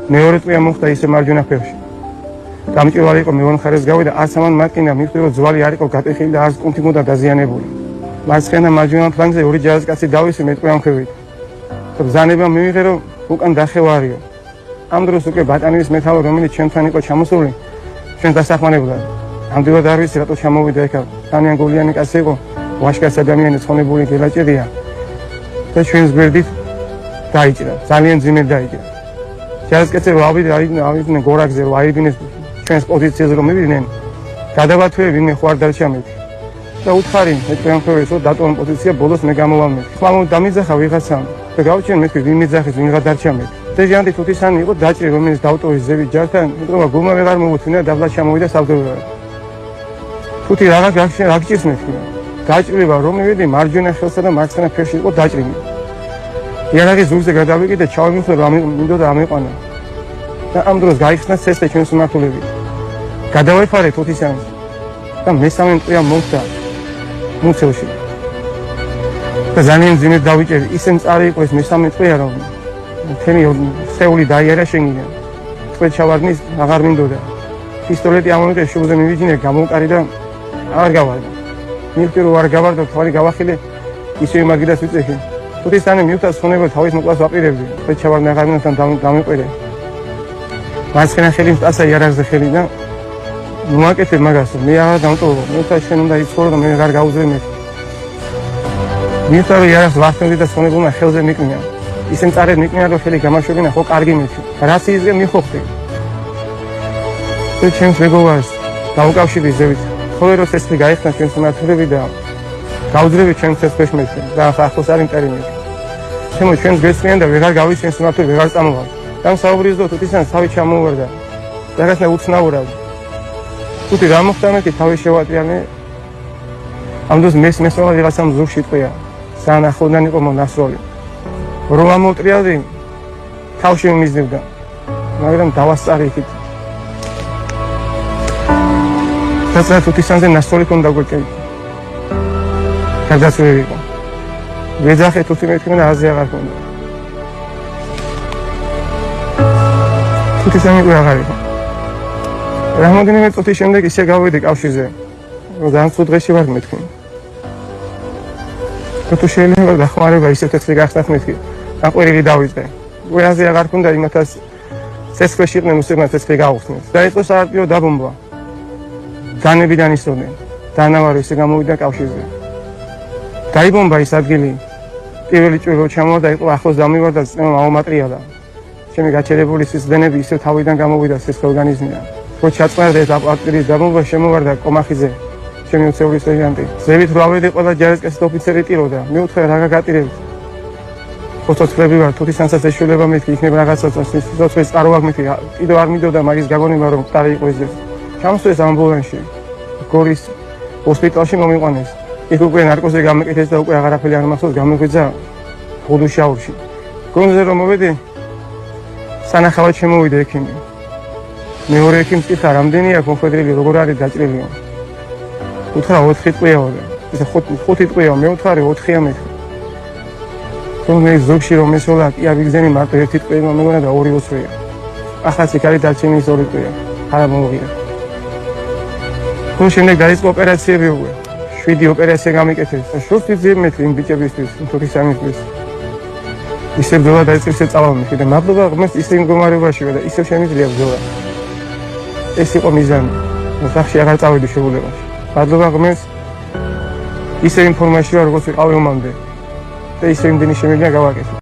მეორე წვია მოხდა ისე მარჯვენა ფეხში. გამჭვირვალე იყო მეორე მხარეს გავიდა, არც ამან მატკინა მივხვდი რომ ძვალი არ იყო გატეხილი და არც კუნთი მოდა დაზიანებული. მარცხენა მარჯვენა ფლანგზე ორი ჯარისკაცი დავისი მეტყვი ამხევით. ბრძანება მივიღე რომ უკან დახევარიო. ამ დროს უკვე ბატალიონის მეთაური რომელიც ჩემთან იყო ჩამოსული ჩვენ დასახმარებდა. ამდენად არ ვიცი რატო ჩამოვიდა ეხლა. ძალიან გულიანი კაცი იყო, ვაჟკაცი ადამიანი ცხონებული გელაჭედია. და ჩვენს გვერდით დაიჭრა, ძალიან ძიმედ დაიჭრა. ჯარისკაცები ავიდნენ გორაკზე რომ აიდინეს ჩვენს პოზიციაზე რომ მივიდნენ. გადავათვევი ვინმე ხوار დარჩა მეთქი. და უთხარი მეტყვი ამხევით რომ დატოვან პოზიცია ბოლოს მე გამოვამეთ. ხვალ დამიძახა ვიღაცამ და გავჩენ მეთქი ვინ მიძახის ვინ გადარჩა მეთქი. სერჟანტი თუთისანი იყო დაჭრი რომელიც დავტოვის ზევით ჯართან, იმიტომ რომ გულმა ვეღარ მოვუთვინა დაბლა ჩამოვიდა საბრძოლველად. თუთი რაღაც გაგჭირს მეთქი. დაჭრილება რომ მივედი მარჯვენა ხელსა და მარცხენა ფეხში იყო დაჭრილი. იარაღის ზურგზე გადავიკიდე და ჩავიმხნე რომ მინდოდა ამეყვანა. და ამ დროს გაიხსნა ცესტე ჩვენს მმართველები. გადავეფარე თუთისანს და მესამე წვია მომხდა მუცელში. და ძალიან ძიმედ დავიჭერი, ისე მწარე იყო ეს მესამე წვია რომ მთელი სეული დაიარა შენიდან. წვეთ ჩავარდნის აღარ მინდოდა. პისტოლეტი ამოვიდე შუბლზე მივიჯინე, გამოვკარი და აღარ გავარდა. მივხვდი რომ არ გავარდა, თვალი გავახილე, ისევ მაგიდას ვიწეხი. თუთისანი მივხვდა სვონება თავის მოკლას ვაპირებდი. წვეთ ჩავარდნა აღარ მინდოდა დამიყვერე. მარცხენა ხელი მტასა იარაღზე ხელი და მოაკეთე მაგას, მე აღარ დამტოვო. მივხვდა შენ უნდა იცხოვრო და მე აღარ გავუძლე მე. მივხვდა რომ იარაღს ვახტენდი და სვონებულმა ხელზე მიკნია. ისე მწარედ მიკნია რომ ხელი გამაშვებინა ხო კარგი მეთქი. რაც ისე მიხოხდი. და ჩემს მეგობარს დაუკავშირდი ზევით. ხოლო რომ ცეცხლი გაიხსნა ჩვენს მმართველები და გავუძლები ჩემს ცეცხლს მეთქი და ახლოს არ იმტერინე. ჩემო ჩვენს გესწრიან და ვეღარ გავისვენ მმართველები ვეღარ წამოვალ. და საუბრის დრო თუთისან თავი ჩამოვარდა. რაღაცა უცნაურად. თუთი რა მოხდა მეთქი თავი შევატრიალე. ამ დროს მესმესოლა ვიღაცამ ზურგში ტყვია. ძალიან ახლოდან იყო მონასროლი. რომ ამოტრიალდი თავში მიმიზნებდა. მაგრამ დავასწარი იქით. თასა თუთისანზე ნასროლი ქონდა გვეკი. გადასვლები იყო. ვეძახე თუთი მეთქი და აზრი აღარ ქონდა. თუთისანი უკვე აღარ იყო. რამოდენიმე წუთის შემდეგ ისე გავედი კავშირზე. რომ ძალიან ცუდ დღეში ვარ მეთქი. თუ შეიძლება დახმარება ისე თეთრი გახსნათ მეთქი. აყვირილი დავიწყე. უაზე აღარ ქონდა იმათას ცეცხლში იყვნენ უსებმა ცეცხლი გაუხსნეს. და იყო საარტიო დაბომბვა. განებიდან ისოდნენ. დანავარი ისე გამოვიდა კავშირზე. დაიბომბა ის ადგილი. პირველი ჭვირო ჩამოვარდა, იყო ახლოს დამივარდა, წნევა აუმატრიალა. ჩემი გაჩერებული სისხლდენები ისე თავიდან გამოვიდა სისხლ ორგანიზმიდან. რო ჩაწყვეტდა ეს არტილერიის დაბომბვა შემოვარდა კომახიზე. ჩემი უცეულის სერჟანტი. ზევით რო ავედი ყველა ჯარისკაცი და ოფიცერი ტიროდა. მეუთხე რა გაგატირებთ? ფოტოთხრები ვარ, თუთისანსაც ეშველება მეთქი, იქნება რაღაცა სიცოცხლის წყაროა მეთქი. კიდევ არ მინდოდა მაგის გაგონება რომ მწარე იყო ეს ჯერ. ჩამოსვეს ამბულანსში. გორის ჰოსპიტალში მომიყვანეს. იქ უკვე ნარკოზი გამეკეთეს და უკვე აღარაფერი არ მახსოვს, გამეგვიძა ხუდუშაურში. გონზე რომ მოვედი, სანახავად შემოვიდა ექიმი. მეორე ექიმს კითხა, რამდენია კონფედრელი, როგორ არის დაჭრილი? უთხრა 4 ტყვიაო. ისე 5 ტყვიაო, მე ვთხარი 4-ია მეთქი. მე ზოგში რომ ესოლა კი ავიგზენი მარტო 1 ტყვია მეგონა და 2 უცვლია. ახაც იქ არის დარჩენილი 2 ტყვია. არა მომღია. თუ შემდეგ დაიწყო ოპერაციები უკვე. 7 ოპერაცია გამიკეთეს. შუქი ძიმეთი იმ ბიჭებისთვის, თუთისანისთვის. ისე ბრძოლა დაიწყო, ისე წავამიხი და მადლობა ღმერთს ისე მდგომარეობაშია და ისე შემიძლია ბრძოლა. ეს იყო მიზანი. სახში აღარ წავედი შეულებაში. მადლობა ღმერთს ისე ინფორმაცია როგორც ვიყავი ომამდე. და ისე იმდენი შემიძლია გავაკეთო.